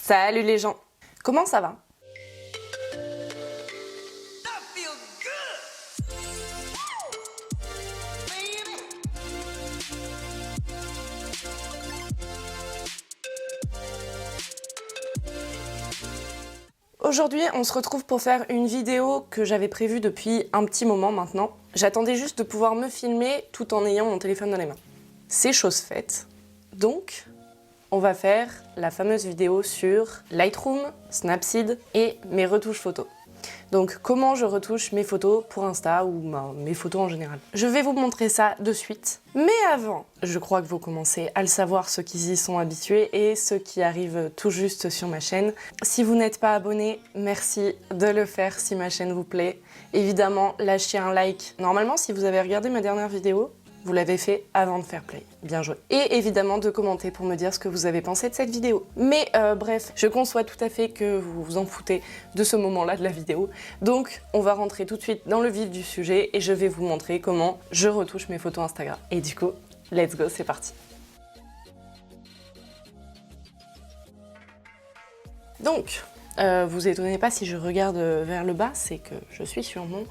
Salut les gens! Comment ça va? Aujourd'hui, on se retrouve pour faire une vidéo que j'avais prévue depuis un petit moment maintenant. J'attendais juste de pouvoir me filmer tout en ayant mon téléphone dans les mains. C'est chose faite. Donc, on va faire la fameuse vidéo sur Lightroom, Snapseed et mes retouches photos. Donc, comment je retouche mes photos pour Insta ou mes photos en général. Je vais vous montrer ça de suite. Mais avant, je crois que vous commencez à le savoir, ceux qui y sont habitués et ceux qui arrivent tout juste sur ma chaîne. Si vous n'êtes pas abonné, merci de le faire si ma chaîne vous plaît. Évidemment, lâchez un like. Normalement, si vous avez regardé ma dernière vidéo, vous l'avez fait avant de faire play. Bien joué. Et évidemment de commenter pour me dire ce que vous avez pensé de cette vidéo. Mais bref, je conçois tout à fait que vous vous en foutez de ce moment-là de la vidéo. Donc on va rentrer tout de suite dans le vif du sujet et je vais vous montrer comment je retouche mes photos Instagram. Et du coup, let's go, c'est parti. Donc, vous étonnez pas si je regarde vers le bas, c'est que je suis sur mon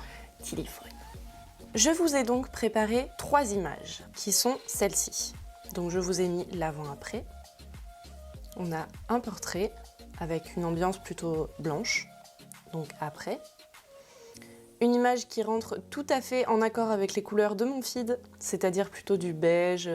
téléphone. Je vous ai donc préparé 3 images, qui sont celles-ci. Donc je vous ai mis l'avant-après. On a un portrait avec une ambiance plutôt blanche, donc après. Une image qui rentre tout à fait en accord avec les couleurs de mon feed, c'est-à-dire plutôt du beige,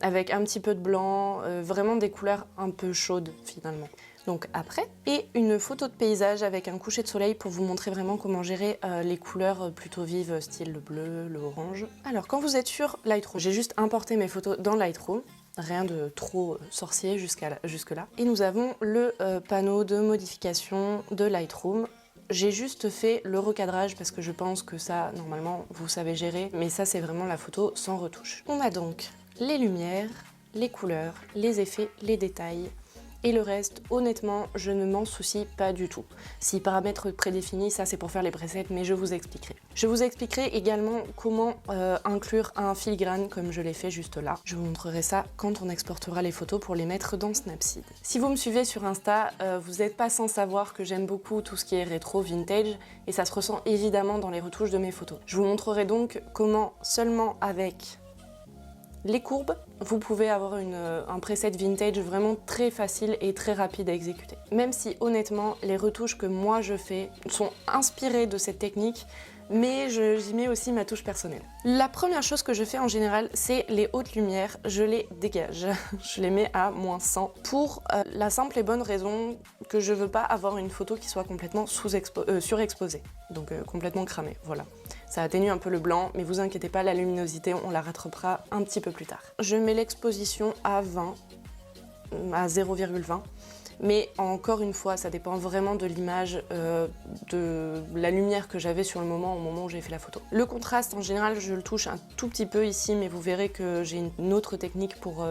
avec un petit peu de blanc, vraiment des couleurs un peu chaudes finalement. Donc après, et une photo de paysage avec un coucher de soleil pour vous montrer vraiment comment gérer les couleurs plutôt vives, style le bleu, le orange. Alors quand vous êtes sur Lightroom, j'ai juste importé mes photos dans Lightroom, rien de trop sorcier jusque-là. Et nous avons le panneau de modification de Lightroom. J'ai juste fait le recadrage parce que je pense que ça, normalement, vous savez gérer, mais ça c'est vraiment la photo sans retouche. On a donc les lumières, les couleurs, les effets, les détails. Et le reste, honnêtement, je ne m'en soucie pas du tout. Si paramètres prédéfinis, ça c'est pour faire les presets, mais je vous expliquerai. Je vous expliquerai également comment inclure un filigrane comme je l'ai fait juste là. Je vous montrerai ça quand on exportera les photos pour les mettre dans Snapseed. Si vous me suivez sur Insta, vous n'êtes pas sans savoir que j'aime beaucoup tout ce qui est rétro, vintage, et ça se ressent évidemment dans les retouches de mes photos. Je vous montrerai donc comment seulement avec les courbes, vous pouvez avoir un preset vintage vraiment très facile et très rapide à exécuter. Même si honnêtement, les retouches que moi je fais sont inspirées de cette technique, mais j'y mets aussi ma touche personnelle. La première chose que je fais en général, c'est les hautes lumières, je les dégage. Je les mets à -100 pour la simple et bonne raison que je veux pas avoir une photo qui soit complètement surexposée, donc complètement cramée, voilà. Ça atténue un peu le blanc, mais vous inquiétez pas, la luminosité, on la rattrapera un petit peu plus tard. Je mets l'exposition à 20, à 0,20. Mais encore une fois, ça dépend vraiment de l'image, de la lumière que j'avais sur le moment, au moment où j'ai fait la photo. Le contraste, en général, je le touche un tout petit peu ici, mais vous verrez que j'ai une autre technique pour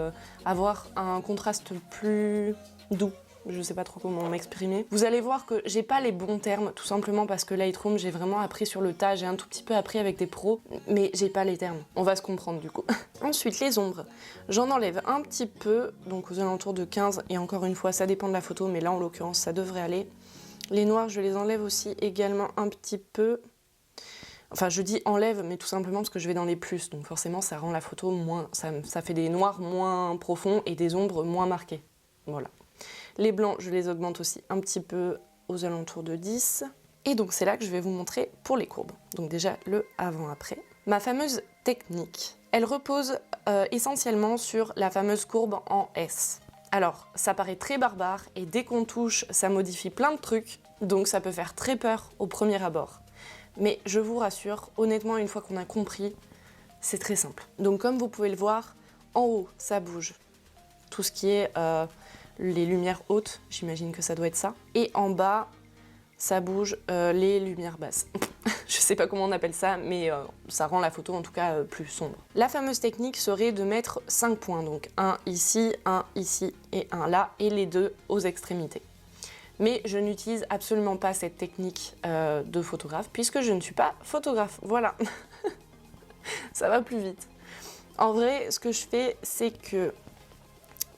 avoir un contraste plus doux. Je sais pas trop comment m'exprimer. Vous allez voir que j'ai pas les bons termes, tout simplement parce que Lightroom, j'ai vraiment appris sur le tas, j'ai un tout petit peu appris avec des pros, mais j'ai pas les termes. On va se comprendre du coup. Ensuite, les ombres. J'en enlève un petit peu, donc aux alentours de 15, et encore une fois, ça dépend de la photo, mais là, en l'occurrence, ça devrait aller. Les noirs, je les enlève aussi également un petit peu. Enfin, je dis enlève, mais tout simplement parce que je vais dans les plus, donc forcément, ça rend la photo moins... Ça fait des noirs moins profonds et des ombres moins marquées. Voilà. Les blancs, je les augmente aussi un petit peu aux alentours de 10. Et donc c'est là que je vais vous montrer pour les courbes. Donc déjà le avant-après. Ma fameuse technique, elle repose essentiellement sur la fameuse courbe en S. Alors ça paraît très barbare et dès qu'on touche, ça modifie plein de trucs. Donc ça peut faire très peur au premier abord. Mais je vous rassure, honnêtement, une fois qu'on a compris, c'est très simple. Donc comme vous pouvez le voir, en haut, ça bouge. Tout ce qui est... les lumières hautes, j'imagine que ça doit être ça. Et en bas, ça bouge les lumières basses. Je sais pas comment on appelle ça, mais ça rend la photo en tout cas plus sombre. La fameuse technique serait de mettre 5 points, donc un ici et un là, et les deux aux extrémités. Mais je n'utilise absolument pas cette technique de photographe, puisque je ne suis pas photographe, voilà. Ça va plus vite. En vrai, ce que je fais, c'est que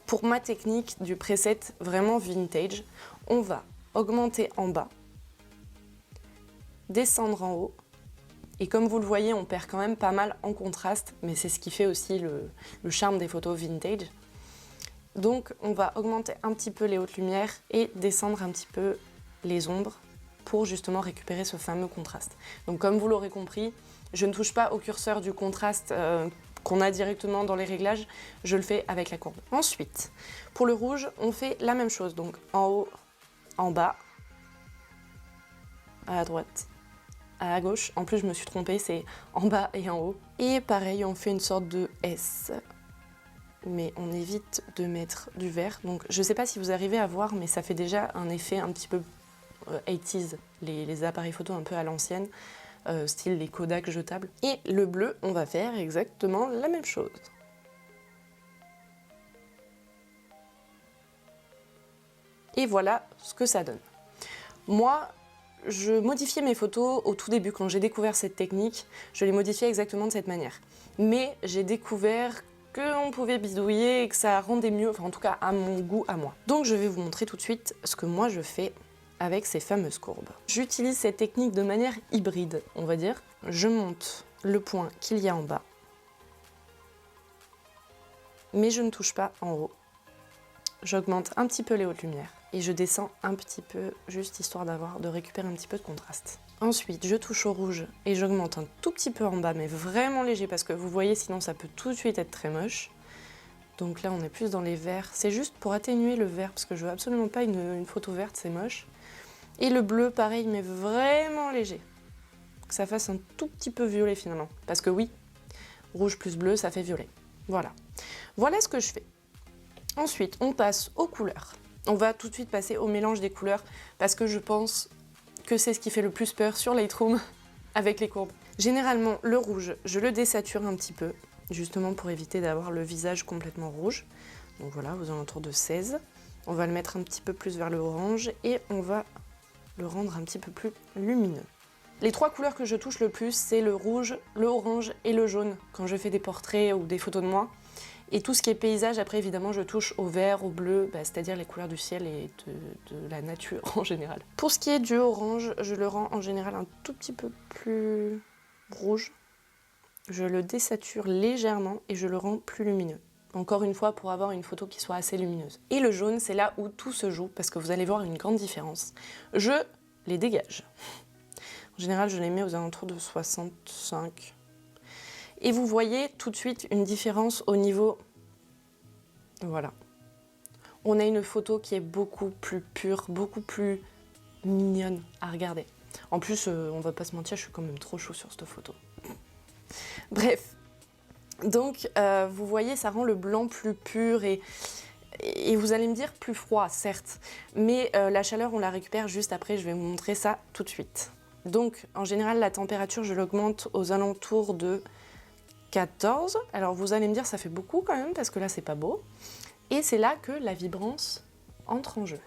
Pour ma technique du preset vraiment vintage, on va augmenter en bas, descendre en haut, et comme vous le voyez, on perd quand même pas mal en contraste, mais c'est ce qui fait aussi le charme des photos vintage. Donc on va augmenter un petit peu les hautes lumières et descendre un petit peu les ombres pour justement récupérer ce fameux contraste. Donc comme vous l'aurez compris, je ne touche pas au curseur du contraste qu'on a directement dans les réglages, je le fais avec la courbe. Ensuite, pour le rouge, on fait la même chose, donc en haut, en bas, à droite, à gauche. En plus, je me suis trompée, c'est en bas et en haut. Et pareil, on fait une sorte de S, mais on évite de mettre du vert. Donc, je sais pas si vous arrivez à voir, mais ça fait déjà un effet un petit peu 80s, les appareils photo un peu à l'ancienne, style les Kodak jetables. Et le bleu, on va faire exactement la même chose. Et voilà ce que ça donne. Moi, je modifiais mes photos au tout début, quand j'ai découvert cette technique, je les modifiais exactement de cette manière. Mais j'ai découvert qu'on pouvait bidouiller et que ça rendait mieux, enfin en tout cas à mon goût, à moi. Donc je vais vous montrer tout de suite ce que moi je fais avec ces fameuses courbes. J'utilise cette technique de manière hybride, on va dire. Je monte le point qu'il y a en bas, mais je ne touche pas en haut. J'augmente un petit peu les hautes lumières et je descends un petit peu, juste histoire de récupérer un petit peu de contraste. Ensuite, je touche au rouge et j'augmente un tout petit peu en bas, mais vraiment léger parce que vous voyez, sinon ça peut tout de suite être très moche. Donc là, on est plus dans les verts. C'est juste pour atténuer le vert parce que je veux absolument pas une photo verte, c'est moche. Et le bleu, pareil, mais vraiment léger. Que ça fasse un tout petit peu violet finalement. Parce que oui, rouge plus bleu, ça fait violet. Voilà. Voilà ce que je fais. Ensuite, on passe aux couleurs. On va tout de suite passer au mélange des couleurs parce que je pense que c'est ce qui fait le plus peur sur Lightroom avec les courbes. Généralement, le rouge, je le désature un petit peu, justement pour éviter d'avoir le visage complètement rouge. Donc voilà, aux alentours de 16. On va le mettre un petit peu plus vers le orange et on va le rendre un petit peu plus lumineux. Les trois couleurs que je touche le plus, c'est le rouge, le orange et le jaune quand je fais des portraits ou des photos de moi. Et tout ce qui est paysage, après évidemment je touche au vert, au bleu, c'est-à-dire les couleurs du ciel et de la nature en général. Pour ce qui est du orange, je le rends en général un tout petit peu plus rouge. Je le désature légèrement et je le rends plus lumineux. Encore une fois pour avoir une photo qui soit assez lumineuse. Et le jaune, c'est là où tout se joue parce que vous allez voir une grande différence. Je les dégage. En général, je les mets aux alentours de 65. Et vous voyez tout de suite une différence au niveau... Voilà. On a une photo qui est beaucoup plus pure, beaucoup plus mignonne à regarder. En plus, on va pas se mentir, je suis quand même trop chou sur cette photo. Bref. Donc, vous voyez, ça rend le blanc plus pur et vous allez me dire plus froid, certes. Mais la chaleur, on la récupère juste après, je vais vous montrer ça tout de suite. Donc, en général, la température, je l'augmente aux alentours de 14. Alors vous allez me dire, ça fait beaucoup quand même, parce que là, c'est pas beau. Et c'est là que la vibrance entre en jeu.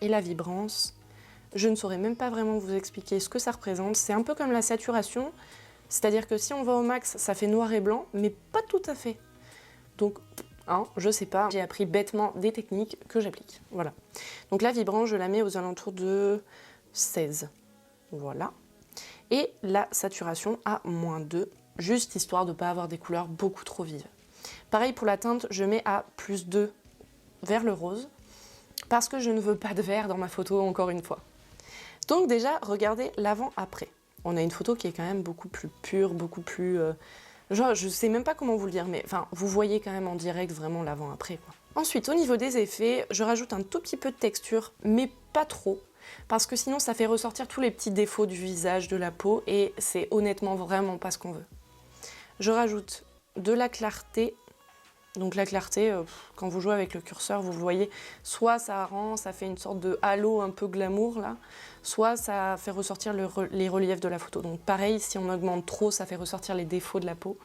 Et la vibrance, je ne saurais même pas vraiment vous expliquer ce que ça représente. C'est un peu comme la saturation, c'est-à-dire que si on va au max, ça fait noir et blanc, mais pas tout à fait. Donc, hein, je sais pas, j'ai appris bêtement des techniques que j'applique. Voilà. Donc la vibrance, je la mets aux alentours de 16. Voilà. Et la saturation à -2, juste histoire de ne pas avoir des couleurs beaucoup trop vives. Pareil pour la teinte, je mets à +2 vers le rose, parce que je ne veux pas de vert dans ma photo, encore une fois. Donc déjà, regardez l'avant-après. On a une photo qui est quand même beaucoup plus pure, beaucoup plus... genre, je sais même pas comment vous le dire, mais enfin, vous voyez quand même en direct vraiment l'avant-après, quoi. Ensuite, au niveau des effets, je rajoute un tout petit peu de texture, mais pas trop, parce que sinon ça fait ressortir tous les petits défauts du visage, de la peau, et c'est honnêtement vraiment pas ce qu'on veut. Je rajoute de la clarté. Donc la clarté, quand vous jouez avec le curseur, vous le voyez, soit ça fait une sorte de halo un peu glamour là, soit ça fait ressortir les reliefs de la photo. Donc pareil, si on augmente trop, ça fait ressortir les défauts de la peau.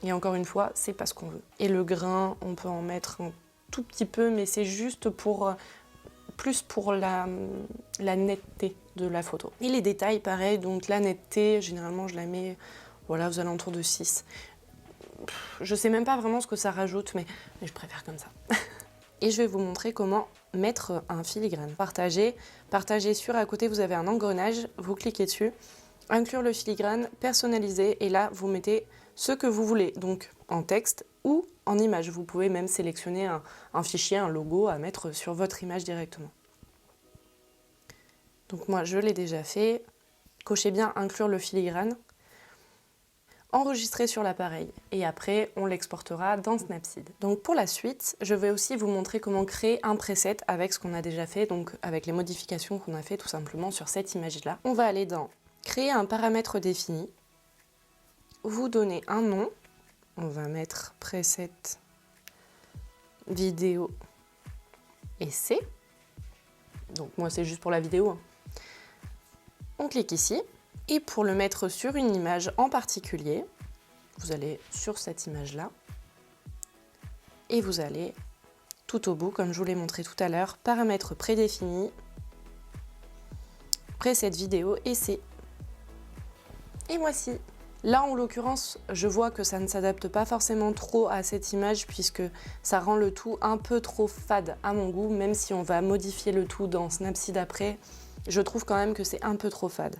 Et encore une fois, c'est pas ce qu'on veut. Et le grain, on peut en mettre un tout petit peu, mais c'est juste pour... plus pour la netteté de la photo. Et les détails, pareil, donc la netteté, généralement je la mets voilà, aux alentours de 6. Je sais même pas vraiment ce que ça rajoute, mais je préfère comme ça. et je vais vous montrer comment mettre un filigrane. Partager sur, à côté vous avez un engrenage, vous cliquez dessus, inclure le filigrane, personnaliser, et là vous mettez ce que vous voulez, donc en texte ou en image. Vous pouvez même sélectionner un fichier, un logo à mettre sur votre image directement. Donc moi je l'ai déjà fait, cochez bien inclure le filigrane, enregistrer sur l'appareil et après on l'exportera dans Snapseed. Donc pour la suite, je vais aussi vous montrer comment créer un preset avec ce qu'on a déjà fait, donc avec les modifications qu'on a fait tout simplement sur cette image-là. On va aller dans créer un paramètre défini, vous donnez un nom, on va mettre preset vidéo essai, donc moi c'est juste pour la vidéo, hein. On clique ici. Et pour le mettre sur une image en particulier, vous allez sur cette image-là et vous allez tout au bout, comme je vous l'ai montré tout à l'heure, paramètres prédéfinis, preset vidéo essai. Et voici. Là, en l'occurrence, je vois que ça ne s'adapte pas forcément trop à cette image puisque ça rend le tout un peu trop fade à mon goût, même si on va modifier le tout dans Snapseed après, je trouve quand même que c'est un peu trop fade.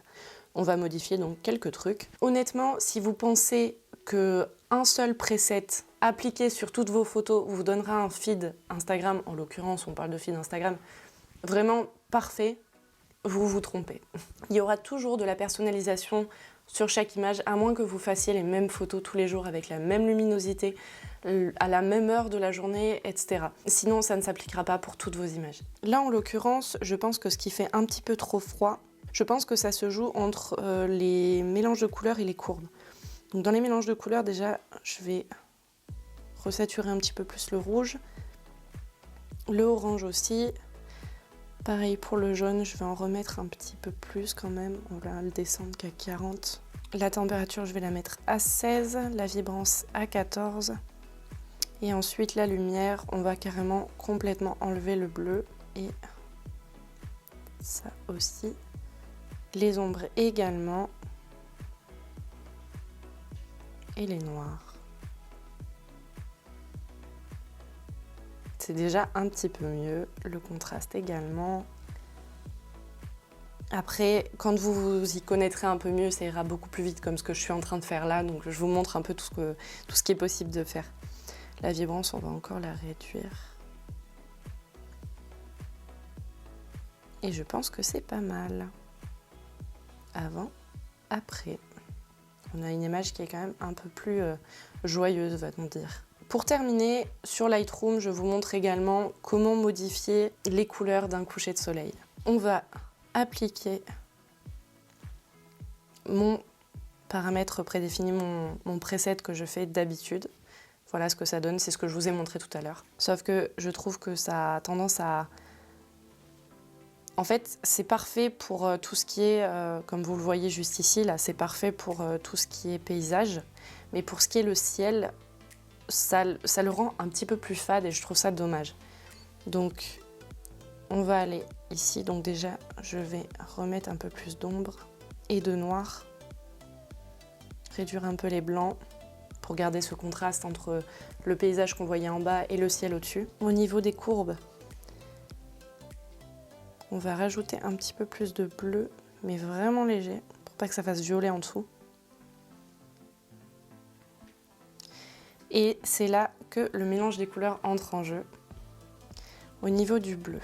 On va modifier donc quelques trucs. Honnêtement, si vous pensez qu'un seul preset appliqué sur toutes vos photos vous donnera un feed Instagram, en l'occurrence on parle de feed Instagram, vraiment parfait, vous vous trompez. Il y aura toujours de la personnalisation sur chaque image, à moins que vous fassiez les mêmes photos tous les jours avec la même luminosité, à la même heure de la journée, etc. Sinon, ça ne s'appliquera pas pour toutes vos images. Là, en l'occurrence, je pense que ce qui fait un petit peu trop froid, je pense que ça se joue entre les mélanges de couleurs et les courbes. Donc dans les mélanges de couleurs, déjà, je vais resaturer un petit peu plus le rouge. Le orange aussi. Pareil pour le jaune, je vais en remettre un petit peu plus quand même. On va le descendre qu'à 40. La température, je vais la mettre à 16. La vibrance à 14. Et ensuite, la lumière, on va carrément complètement enlever le bleu. Et ça aussi. Les ombres également. Et les noirs. C'est déjà un petit peu mieux. Le contraste également. Après, quand vous vous y connaîtrez un peu mieux, ça ira beaucoup plus vite comme ce que je suis en train de faire là. Donc je vous montre un peu tout ce qui est possible de faire. La vibrance, on va encore la réduire. Et je pense que c'est pas mal. Avant, après. On a une image qui est quand même un peu plus joyeuse, va-t-on dire. Pour terminer, sur Lightroom, je vous montre également comment modifier les couleurs d'un coucher de soleil. On va appliquer mon paramètre prédéfini, mon preset que je fais d'habitude. Voilà ce que ça donne, c'est ce que je vous ai montré tout à l'heure. Sauf que je trouve que ça a tendance à... En fait, c'est parfait pour tout ce qui est, comme vous le voyez juste ici, là, c'est parfait pour tout ce qui est paysage. Mais pour ce qui est le ciel, ça le rend un petit peu plus fade et je trouve ça dommage. Donc, on va aller ici. Donc déjà, je vais remettre un peu plus d'ombre et de noir. Réduire un peu les blancs pour garder ce contraste entre le paysage qu'on voyait en bas et le ciel au-dessus. Au niveau des courbes, on va rajouter un petit peu plus de bleu, mais vraiment léger, pour pas que ça fasse violet en dessous. Et c'est là que le mélange des couleurs entre en jeu, au niveau du bleu.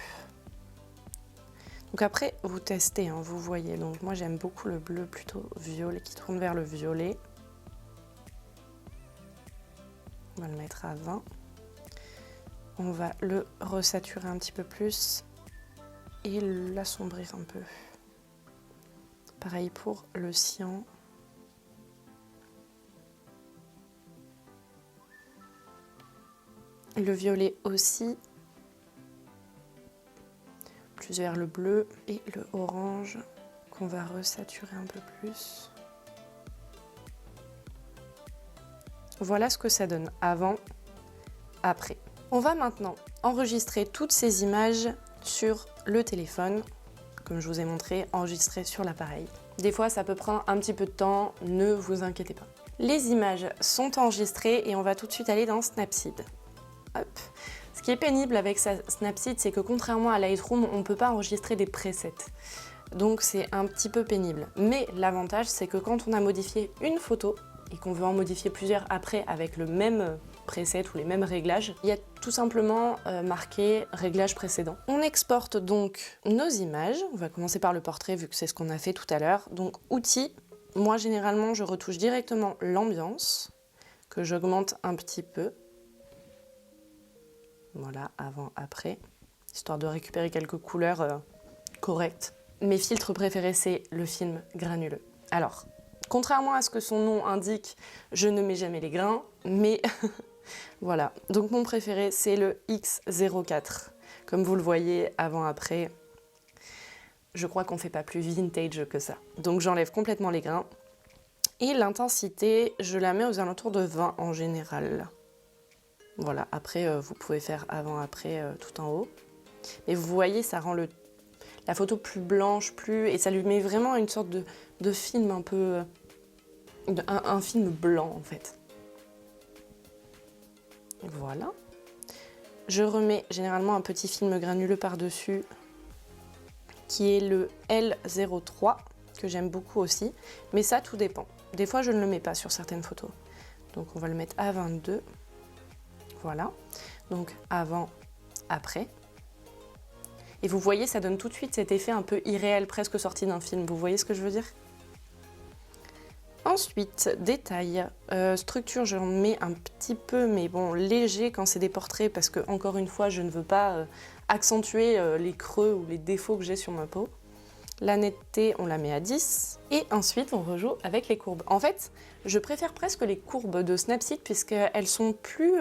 Donc après, vous testez, hein, vous voyez. Donc moi, j'aime beaucoup le bleu plutôt violet, qui tourne vers le violet. On va le mettre à 20. On va le resaturer un petit peu plus et l'assombrir un peu. Pareil pour le cyan. Le violet aussi. Plus vers le bleu et le orange qu'on va resaturer un peu plus. Voilà ce que ça donne avant, après. On va maintenant enregistrer toutes ces images sur le téléphone, comme je vous ai montré, enregistrer sur l'appareil. Des fois, ça peut prendre un petit peu de temps, ne vous inquiétez pas. Les images sont enregistrées et on va tout de suite aller dans Snapseed. Hop. Ce Ce qui est pénible avec Snapseed, c'est que contrairement à Lightroom, on ne peut pas enregistrer des presets. Donc c'est un petit peu pénible. Mais l'avantage, c'est que quand on a modifié une photo et qu'on veut en modifier plusieurs après avec le même preset ou les mêmes réglages, il y a tout simplement marqué réglage précédent. On exporte donc nos images. On va commencer par le portrait vu que c'est ce qu'on a fait tout à l'heure. Donc outils, moi généralement je retouche directement l'ambiance, que j'augmente un petit peu. Voilà, avant, après, histoire de récupérer quelques couleurs correctes. Mes filtres préférés, c'est le film granuleux. Alors, contrairement à ce que son nom indique, je ne mets jamais les grains, mais voilà. Donc mon préféré, c'est le X04. Comme vous le voyez, avant-après, je crois qu'on ne fait pas plus vintage que ça. Donc j'enlève complètement les grains. Et l'intensité, je la mets aux alentours de 20 en général. Voilà, après, vous pouvez faire avant-après tout en haut. Mais vous voyez, ça rend la photo plus blanche, et ça lui met vraiment une sorte de film un peu... un film blanc, en fait. Voilà. Je remets généralement un petit film granuleux par-dessus, qui est le L03, que j'aime beaucoup aussi. Mais ça, tout dépend. Des fois, je ne le mets pas sur certaines photos. Donc, on va le mettre à 22. Voilà. Donc, avant, après. Et vous voyez, ça donne tout de suite cet effet un peu irréel, presque sorti d'un film. Vous voyez ce que je veux dire? Ensuite, détail. Structure, j'en mets un petit peu, mais bon, léger quand c'est des portraits, parce que, encore une fois, je ne veux pas accentuer les creux ou les défauts que j'ai sur ma peau. La netteté, on la met à 10. Et ensuite, on rejoue avec les courbes. En fait, je préfère presque les courbes de Snapseed, puisqu'elles sont plus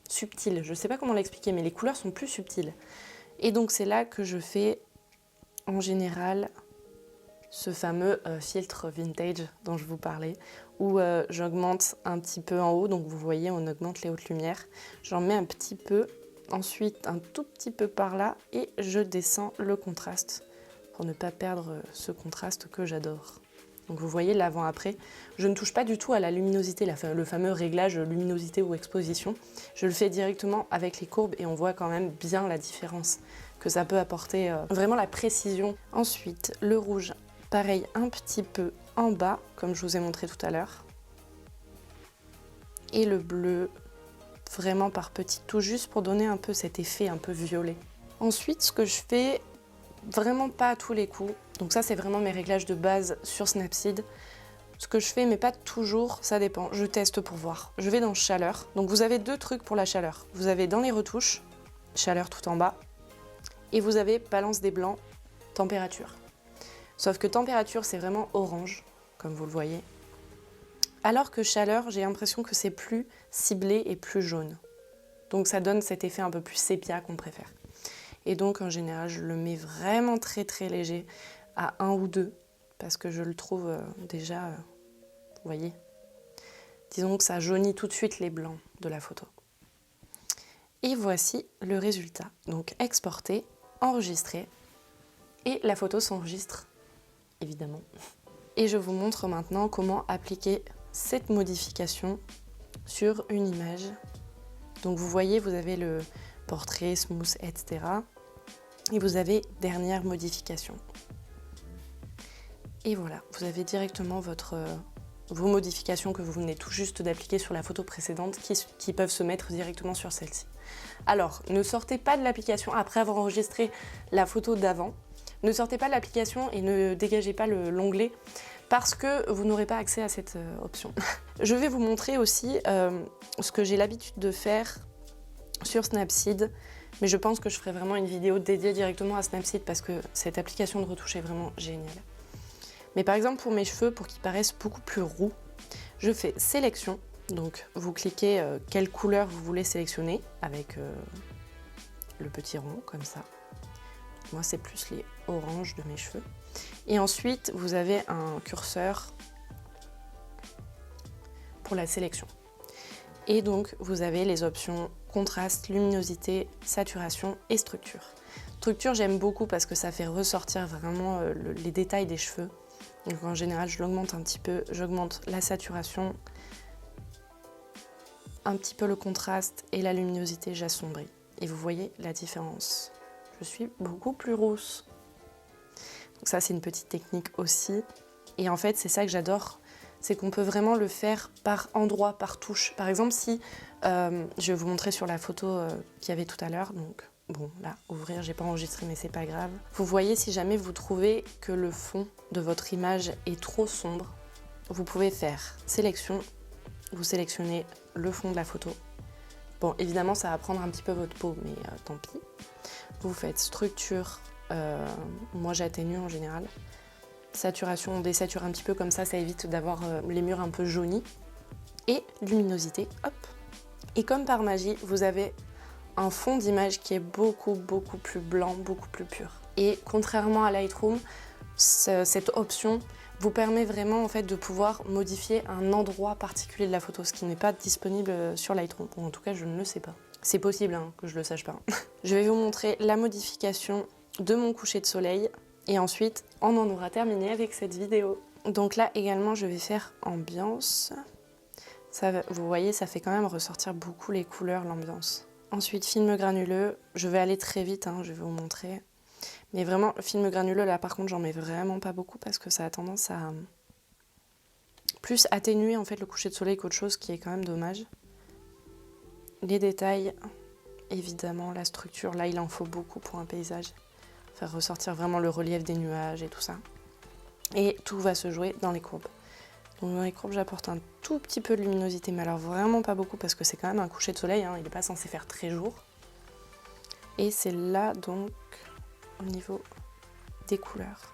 subtiles. Je ne sais pas comment l'expliquer, mais les couleurs sont plus subtiles. Et donc c'est là que je fais en général ce fameux filtre vintage dont je vous parlais, où j'augmente un petit peu en haut, donc vous voyez on augmente les hautes lumières, j'en mets un petit peu, ensuite un tout petit peu par là et je descends le contraste pour ne pas perdre ce contraste que j'adore. Donc vous voyez l'avant-après, je ne touche pas du tout à la luminosité, le fameux réglage luminosité ou exposition. Je le fais directement avec les courbes et on voit quand même bien la différence que ça peut apporter, vraiment la précision. Ensuite, le rouge, pareil, un petit peu en bas, comme je vous ai montré tout à l'heure. Et le bleu, vraiment par petits touches, juste pour donner un peu cet effet un peu violet. Ensuite, ce que je fais, vraiment pas à tous les coups. Donc ça, c'est vraiment mes réglages de base sur Snapseed. Ce que je fais, mais pas toujours, ça dépend. Je teste pour voir. Je vais dans chaleur. Donc vous avez deux trucs pour la chaleur. Vous avez dans les retouches, chaleur tout en bas. Et vous avez balance des blancs, température. Sauf que température, c'est vraiment orange, comme vous le voyez. Alors que chaleur, j'ai l'impression que c'est plus ciblé et plus jaune. Donc ça donne cet effet un peu plus sépia qu'on préfère. Et donc en général, je le mets vraiment très très léger à 1 ou 2 parce que je le trouve déjà, vous voyez, disons que ça jaunit tout de suite les blancs de la photo. Et voici le résultat. Donc exporté, enregistré et la photo s'enregistre évidemment. Et je vous montre maintenant comment appliquer cette modification sur une image. Donc vous voyez, vous avez le portrait, smooth, etc. Et vous avez dernière modification. Et voilà, vous avez directement vos modifications que vous venez tout juste d'appliquer sur la photo précédente qui peuvent se mettre directement sur celle-ci. Alors, ne sortez pas de l'application après avoir enregistré la photo d'avant. Ne sortez pas de l'application et ne dégagez pas l'onglet parce que vous n'aurez pas accès à cette option. Je vais vous montrer aussi ce que j'ai l'habitude de faire sur Snapseed. Mais je pense que je ferai vraiment une vidéo dédiée directement à Snapseed parce que cette application de retouche est vraiment géniale. Mais par exemple pour mes cheveux, pour qu'ils paraissent beaucoup plus roux, je fais sélection. Donc vous cliquez quelle couleur vous voulez sélectionner avec le petit rond comme ça. Moi c'est plus les oranges de mes cheveux. Et ensuite vous avez un curseur pour la sélection. Et donc vous avez les options contraste, luminosité, saturation et structure. Structure j'aime beaucoup parce que ça fait ressortir vraiment les détails des cheveux. Donc en général je l'augmente un petit peu, j'augmente la saturation, un petit peu le contraste et la luminosité j'assombris. Et vous voyez la différence. Je suis beaucoup plus rousse. Donc ça, c'est une petite technique aussi. Et en fait, c'est ça que j'adore, c'est qu'on peut vraiment le faire par endroit, par touche. Par exemple, si, je vais vous montrer sur la photo qu'il y avait tout à l'heure, donc bon, là, ouvrir, j'ai pas enregistré, mais c'est pas grave. Vous voyez, si jamais vous trouvez que le fond de votre image est trop sombre, vous pouvez faire sélection, vous sélectionnez le fond de la photo. Bon, évidemment, ça va prendre un petit peu votre peau, mais tant pis. Vous faites structure, moi j'atténue en général. Saturation, on désature un petit peu comme ça évite d'avoir les murs un peu jaunis. Et luminosité, hop. Et comme par magie, vous avez un fond d'image qui est beaucoup plus blanc, beaucoup plus pur. Et contrairement à Lightroom, cette option vous permet vraiment en fait de pouvoir modifier un endroit particulier de la photo, ce qui n'est pas disponible sur Lightroom, ou en tout cas je ne le sais pas. C'est possible hein, que je le sache pas. Je vais vous montrer la modification de mon coucher de soleil et ensuite on en aura terminé avec cette vidéo. Donc là également je vais faire ambiance. Ça, vous voyez, ça fait quand même ressortir beaucoup les couleurs, l'ambiance. Ensuite film granuleux, je vais aller très vite, hein, je vais vous montrer. Mais vraiment, le film granuleux, là par contre, j'en mets vraiment pas beaucoup parce que ça a tendance à plus atténuer en fait le coucher de soleil qu'autre chose, qui est quand même dommage. Les détails, évidemment, la structure, là il en faut beaucoup pour un paysage. Faire ressortir vraiment le relief des nuages et tout ça. Et tout va se jouer dans les courbes. Donc dans les courbes, j'apporte un tout petit peu de luminosité, mais alors vraiment pas beaucoup parce que c'est quand même un coucher de soleil, hein, il n'est pas censé faire très jour. Et c'est là donc au niveau des couleurs.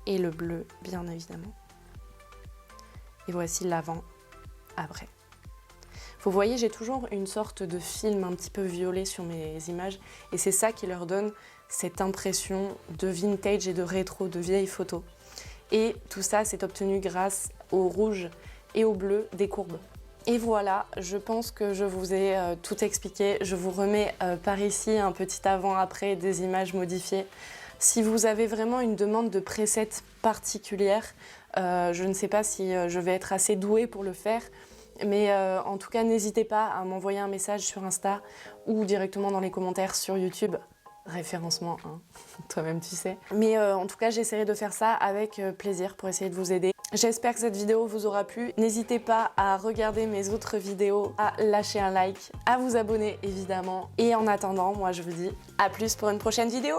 Et le bleu, bien évidemment. Et voici l'avant, après. Vous voyez, j'ai toujours une sorte de film un petit peu violet sur mes images et c'est ça qui leur donne cette impression de vintage et de rétro, de vieilles photos. Et tout ça, c'est obtenu grâce au rouge et au bleu des courbes. Et voilà, je pense que je vous ai tout expliqué. Je vous remets par ici un petit avant-après des images modifiées. Si vous avez vraiment une demande de preset particulière, je ne sais pas si je vais être assez douée pour le faire, mais en tout cas, n'hésitez pas à m'envoyer un message sur Insta ou directement dans les commentaires sur YouTube. Référencement, hein, toi-même tu sais. Mais en tout cas, j'essaierai de faire ça avec plaisir pour essayer de vous aider. J'espère que cette vidéo vous aura plu. N'hésitez pas à regarder mes autres vidéos, à lâcher un like, à vous abonner évidemment. Et en attendant, moi je vous dis à plus pour une prochaine vidéo.